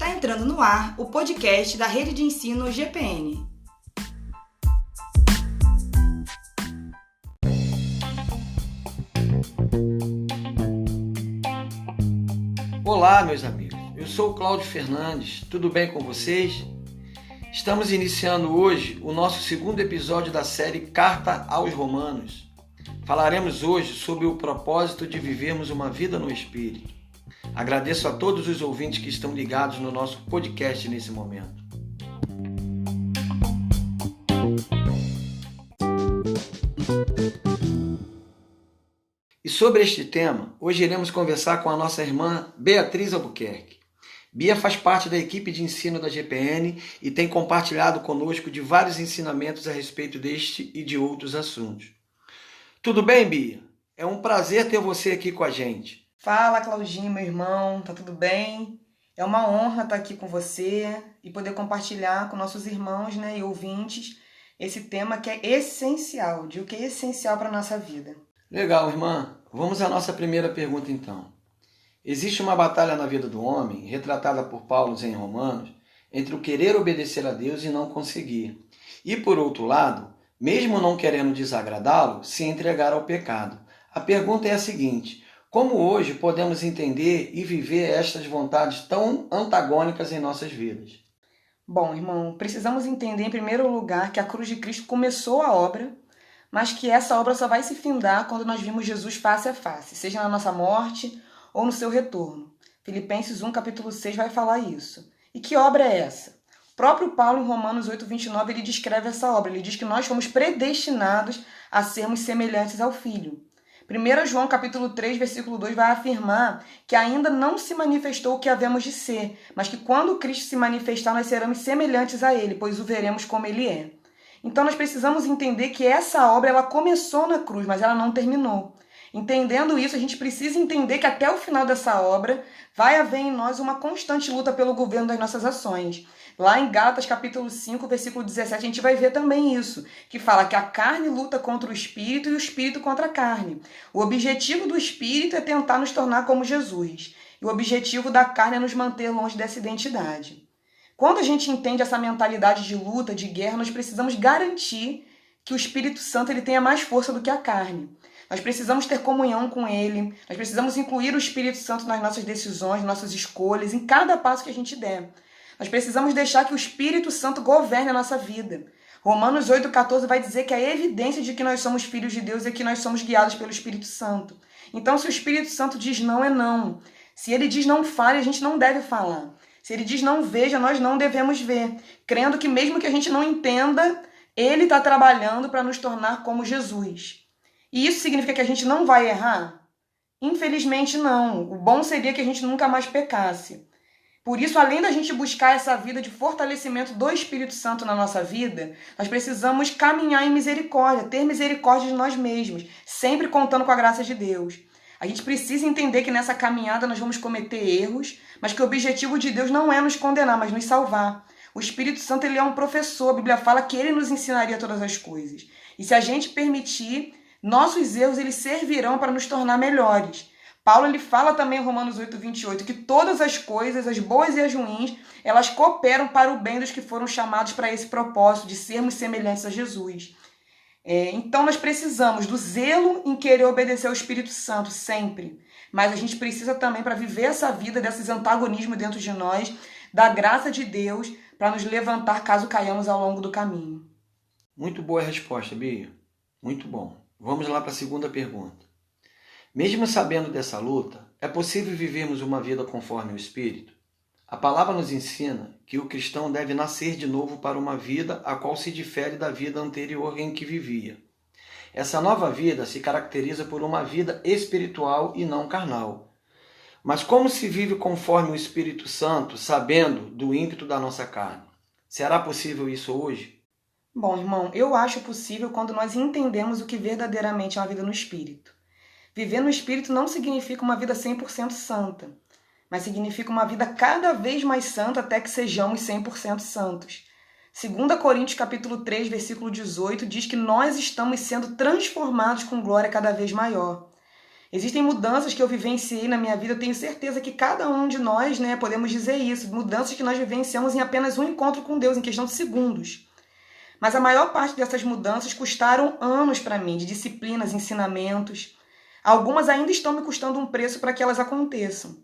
Está entrando no ar o podcast da Rede de Ensino GPN. Olá, meus amigos. Eu sou o Cláudio Fernandes. Tudo bem com vocês? Estamos iniciando hoje o nosso segundo episódio da série Carta aos Romanos. Falaremos hoje sobre o propósito de vivermos uma vida no Espírito. Agradeço a todos os ouvintes que estão ligados no nosso podcast nesse momento. E sobre este tema, hoje iremos conversar com a nossa irmã Beatriz Albuquerque. Bia faz parte da equipe de ensino da GPN e tem compartilhado conosco de vários ensinamentos a respeito deste e de outros assuntos. Tudo bem, Bia? É um prazer ter você aqui com a gente. Fala, Claudinho, meu irmão, tá tudo bem? É uma honra estar aqui com você e poder compartilhar com nossos irmãos, e ouvintes esse tema que é essencial, de o que é essencial para a nossa vida. Legal, irmã. Vamos à nossa primeira pergunta, então. Existe uma batalha na vida do homem, retratada por Paulo em Romanos, entre o querer obedecer a Deus e não conseguir. E, por outro lado, mesmo não querendo desagradá-lo, se entregar ao pecado. A pergunta é a seguinte: como hoje podemos entender e viver estas vontades tão antagônicas em nossas vidas? Bom, irmão, precisamos entender em primeiro lugar que a cruz de Cristo começou a obra, mas que essa obra só vai se findar quando nós vimos Jesus face a face, seja na nossa morte ou no seu retorno. Filipenses 1, capítulo 6 vai falar isso. E que obra é essa? O próprio Paulo, em Romanos 8, 29, ele descreve essa obra. Ele diz que nós fomos predestinados a sermos semelhantes ao Filho. 1 João capítulo 3, versículo 2 vai afirmar que ainda não se manifestou o que havemos de ser, mas que quando Cristo se manifestar nós seremos semelhantes a Ele, pois o veremos como Ele é. Então nós precisamos entender que essa obra ela começou na cruz, mas ela não terminou. Entendendo isso, a gente precisa entender que até o final dessa obra vai haver em nós uma constante luta pelo governo das nossas ações. Lá em Gálatas capítulo 5, versículo 17, a gente vai ver também isso, que fala que a carne luta contra o espírito e o espírito contra a carne. O objetivo do espírito é tentar nos tornar como Jesus, e o objetivo da carne é nos manter longe dessa identidade. Quando a gente entende essa mentalidade de luta, de guerra, nós precisamos garantir que o Espírito Santo ele tenha mais força do que a carne. Nós precisamos ter comunhão com Ele, nós precisamos incluir o Espírito Santo nas nossas decisões, nas nossas escolhas, em cada passo que a gente der. Nós precisamos deixar que o Espírito Santo governe a nossa vida. Romanos 8,14 vai dizer que a evidência de que nós somos filhos de Deus é que nós somos guiados pelo Espírito Santo. Então, se o Espírito Santo diz não, é não. Se ele diz não fale, a gente não deve falar. Se ele diz não veja, nós não devemos ver. Crendo que mesmo que a gente não entenda, ele está trabalhando para nos tornar como Jesus. E isso significa que a gente não vai errar? Infelizmente não. O bom seria que a gente nunca mais pecasse. Por isso, além da gente buscar essa vida de fortalecimento do Espírito Santo na nossa vida, nós precisamos caminhar em misericórdia, ter misericórdia de nós mesmos, sempre contando com a graça de Deus. A gente precisa entender que nessa caminhada nós vamos cometer erros, mas que o objetivo de Deus não é nos condenar, mas nos salvar. O Espírito Santo ele é um professor, a Bíblia fala que ele nos ensinaria todas as coisas. E se a gente permitir, nossos erros eles servirão para nos tornar melhores. Paulo ele fala também em Romanos 8, 28, que todas as coisas, as boas e as ruins, elas cooperam para o bem dos que foram chamados para esse propósito de sermos semelhantes a Jesus. Então nós precisamos do zelo em querer obedecer ao Espírito Santo sempre. Mas a gente precisa também, para viver essa vida desses antagonismos dentro de nós, da graça de Deus para nos levantar caso caiamos ao longo do caminho. Muito boa resposta, Bia. Muito bom. Vamos lá para a segunda pergunta. Mesmo sabendo dessa luta, é possível vivermos uma vida conforme o Espírito? A palavra nos ensina que o cristão deve nascer de novo para uma vida a qual se difere da vida anterior em que vivia. Essa nova vida se caracteriza por uma vida espiritual e não carnal. Mas como se vive conforme o Espírito Santo, sabendo do ímpeto da nossa carne? Será possível isso hoje? Bom, irmão, eu acho possível quando nós entendemos o que verdadeiramente é uma vida no Espírito. Viver no Espírito não significa uma vida 100% santa, mas significa uma vida cada vez mais santa até que sejamos 100% santos. 2 Coríntios capítulo 3, versículo 18, diz que nós estamos sendo transformados com glória cada vez maior. Existem mudanças que eu vivenciei na minha vida, eu tenho certeza que cada um de nós, podemos dizer isso, mudanças que nós vivenciamos em apenas um encontro com Deus, em questão de segundos. Mas a maior parte dessas mudanças custaram anos para mim, de disciplinas, ensinamentos. Algumas ainda estão me custando um preço para que elas aconteçam.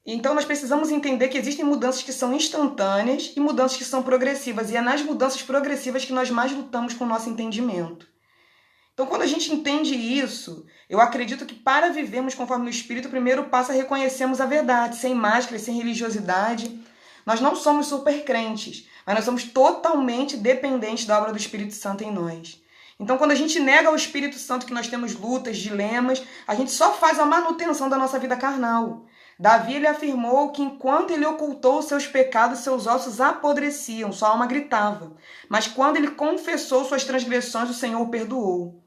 Então nós precisamos entender que existem mudanças que são instantâneas e mudanças que são progressivas. E é nas mudanças progressivas que nós mais lutamos com o nosso entendimento. Então, quando a gente entende isso, eu acredito que para vivermos conforme o Espírito, o primeiro passo é reconhecermos a verdade, sem máscara, sem religiosidade. Nós não somos super crentes, mas nós somos totalmente dependentes da obra do Espírito Santo em nós. Então, quando a gente nega ao Espírito Santo que nós temos lutas, dilemas, a gente só faz a manutenção da nossa vida carnal. Davi, ele afirmou que enquanto ele ocultou os seus pecados, seus ossos apodreciam, sua alma gritava. Mas quando ele confessou suas transgressões, o Senhor o perdoou.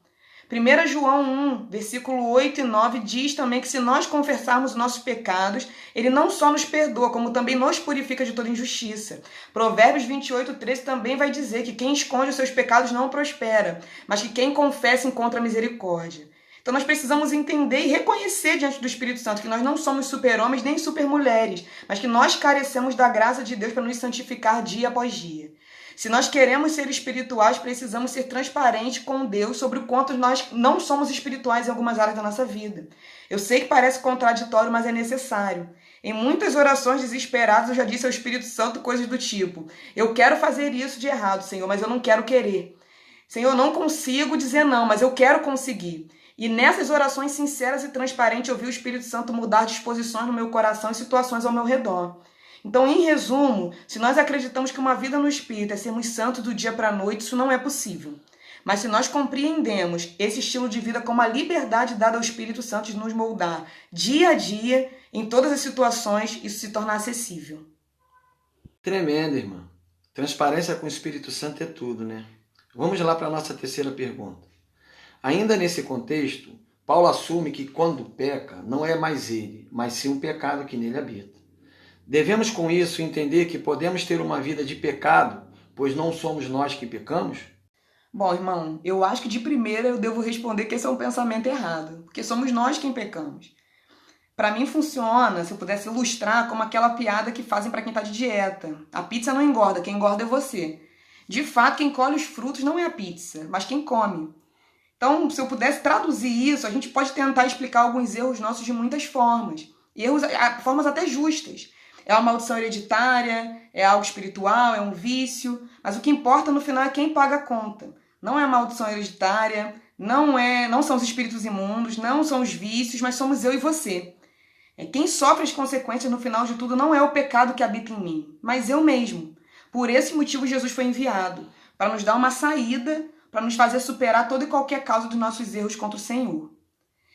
1 João 1, versículo 8 e 9, diz também que se nós confessarmos os nossos pecados, ele não só nos perdoa, como também nos purifica de toda injustiça. Provérbios 28, 13 também vai dizer que quem esconde os seus pecados não prospera, mas que quem confessa encontra misericórdia. Então nós precisamos entender e reconhecer diante do Espírito Santo que nós não somos super-homens nem super-mulheres, mas que nós carecemos da graça de Deus para nos santificar dia após dia. Se nós queremos ser espirituais, precisamos ser transparentes com Deus sobre o quanto nós não somos espirituais em algumas áreas da nossa vida. Eu sei que parece contraditório, mas é necessário. Em muitas orações desesperadas, eu já disse ao Espírito Santo coisas do tipo: eu quero fazer isso de errado, Senhor, mas eu não quero querer. Senhor, eu não consigo dizer não, mas eu quero conseguir. E nessas orações sinceras e transparentes, eu vi o Espírito Santo mudar disposições no meu coração e situações ao meu redor. Então, em resumo, se nós acreditamos que uma vida no Espírito é sermos santos do dia para a noite, isso não é possível. Mas se nós compreendemos esse estilo de vida como a liberdade dada ao Espírito Santo de nos moldar dia a dia, em todas as situações, isso se torna acessível. Tremendo, irmã. Transparência com o Espírito Santo é tudo, né? Vamos lá para a nossa terceira pergunta. Ainda nesse contexto, Paulo assume que quando peca, não é mais ele, mas sim um pecado que nele habita. Devemos com isso entender que podemos ter uma vida de pecado, pois não somos nós que pecamos? Bom, irmão, eu acho que de primeira eu devo responder que esse é um pensamento errado, porque somos nós quem pecamos. Para mim funciona, se eu pudesse ilustrar, como aquela piada que fazem para quem está de dieta. A pizza não engorda, quem engorda é você. De fato, quem colhe os frutos não é a pizza, mas quem come. Então, se eu pudesse traduzir isso, a gente pode tentar explicar alguns erros nossos de muitas formas. Formas até justas. É uma maldição hereditária, é algo espiritual, é um vício. Mas o que importa no final é quem paga a conta. Não é a maldição hereditária, não são os espíritos imundos, não são os vícios, mas somos eu e você. Quem sofre as consequências no final de tudo não é o pecado que habita em mim, mas eu mesmo. Por esse motivo Jesus foi enviado, para nos dar uma saída, para nos fazer superar toda e qualquer causa dos nossos erros contra o Senhor.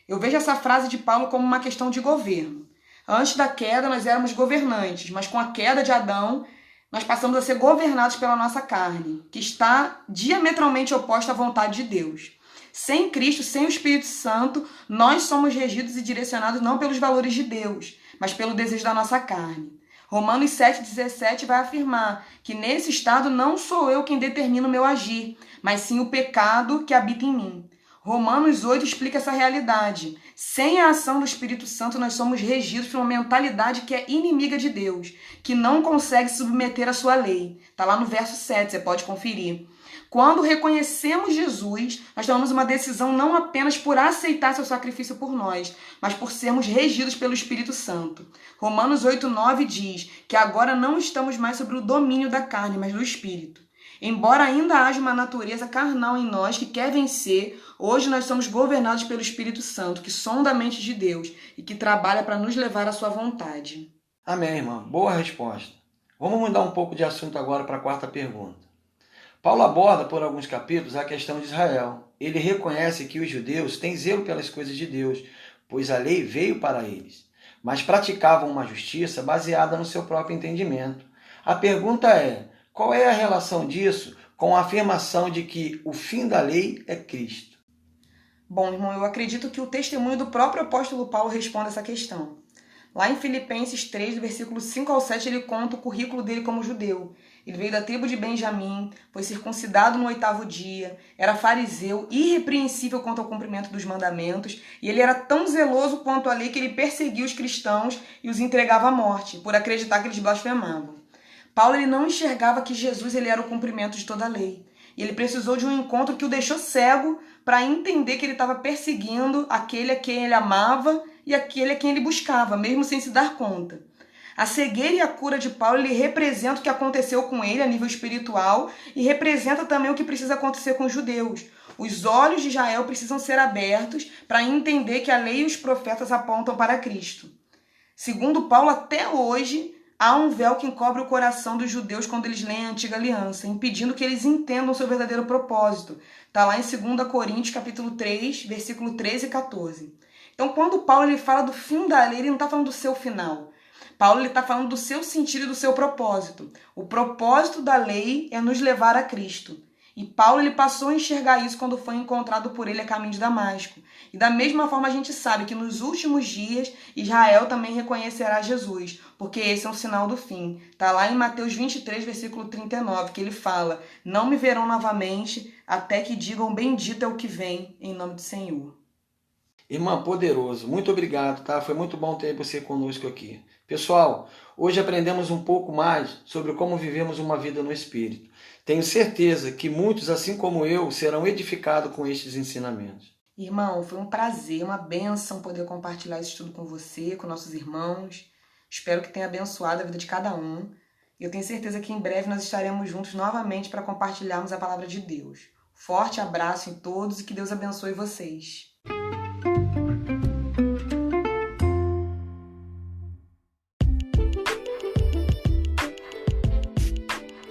Eu vejo essa frase de Paulo como uma questão de governo. Antes da queda, nós éramos governantes, mas com a queda de Adão, nós passamos a ser governados pela nossa carne, que está diametralmente oposta à vontade de Deus. Sem Cristo, sem o Espírito Santo, nós somos regidos e direcionados não pelos valores de Deus, mas pelo desejo da nossa carne. Romanos 7,17 vai afirmar que nesse estado não sou eu quem determina o meu agir, mas sim o pecado que habita em mim. Romanos 8 explica essa realidade. Sem a ação do Espírito Santo, nós somos regidos por uma mentalidade que é inimiga de Deus, que não consegue submeter a sua lei. Está lá no verso 7, você pode conferir. Quando reconhecemos Jesus, nós tomamos uma decisão não apenas por aceitar seu sacrifício por nós, mas por sermos regidos pelo Espírito Santo. Romanos 8,9 diz que agora não estamos mais sobre o domínio da carne, mas do Espírito. Embora ainda haja uma natureza carnal em nós que quer vencer, hoje nós somos governados pelo Espírito Santo, que sonda a mente de Deus e que trabalha para nos levar à sua vontade. Amém, irmã. Boa resposta. Vamos mudar um pouco de assunto agora para a quarta pergunta. Paulo aborda por alguns capítulos a questão de Israel. Ele reconhece que os judeus têm zelo pelas coisas de Deus, pois a lei veio para eles, mas praticavam uma justiça baseada no seu próprio entendimento. A pergunta é: qual é a relação disso com a afirmação de que o fim da lei é Cristo? Bom, irmão, eu acredito que o testemunho do próprio apóstolo Paulo responde essa questão. Lá em Filipenses 3, do versículo 5 ao 7, ele conta o currículo dele como judeu. Ele veio da tribo de Benjamim, foi circuncidado no 8º dia, era fariseu, irrepreensível quanto ao cumprimento dos mandamentos, e ele era tão zeloso quanto a lei que ele perseguia os cristãos e os entregava à morte, por acreditar que eles blasfemavam. Paulo ele não enxergava que Jesus ele era o cumprimento de toda a lei. E ele precisou de um encontro que o deixou cego para entender que ele estava perseguindo aquele a quem ele amava e aquele a quem ele buscava, mesmo sem se dar conta. A cegueira e a cura de Paulo ele representa o que aconteceu com ele a nível espiritual e representa também o que precisa acontecer com os judeus. Os olhos de Israel precisam ser abertos para entender que a lei e os profetas apontam para Cristo. Segundo Paulo, até hoje, há um véu que encobre o coração dos judeus quando eles leem a Antiga Aliança, impedindo que eles entendam o seu verdadeiro propósito. Está lá em 2 Coríntios, capítulo 3, versículo 13 e 14. Então, quando Paulo ele fala do fim da lei, ele não está falando do seu final. Paulo está falando do seu sentido e do seu propósito. O propósito da lei é nos levar a Cristo. E Paulo ele passou a enxergar isso quando foi encontrado por ele a caminho de Damasco. E da mesma forma a gente sabe que nos últimos dias Israel também reconhecerá Jesus, porque esse é um sinal do fim. Está lá em Mateus 23, versículo 39, que ele fala: não me verão novamente até que digam bendito é o que vem em nome do Senhor. Irmã, poderoso, muito obrigado, tá? Foi muito bom ter você conosco aqui. Pessoal, hoje aprendemos um pouco mais sobre como vivemos uma vida no Espírito. Tenho certeza que muitos, assim como eu, serão edificados com estes ensinamentos. Irmão, foi um prazer, uma bênção poder compartilhar isso tudo com você, com nossos irmãos. Espero que tenha abençoado a vida de cada um. E eu tenho certeza que em breve nós estaremos juntos novamente para compartilharmos a palavra de Deus. Forte abraço em todos e que Deus abençoe vocês.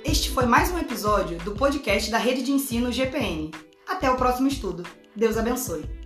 Este foi mais um episódio do podcast da Rede de Ensino GPN. Até o próximo estudo. Deus abençoe.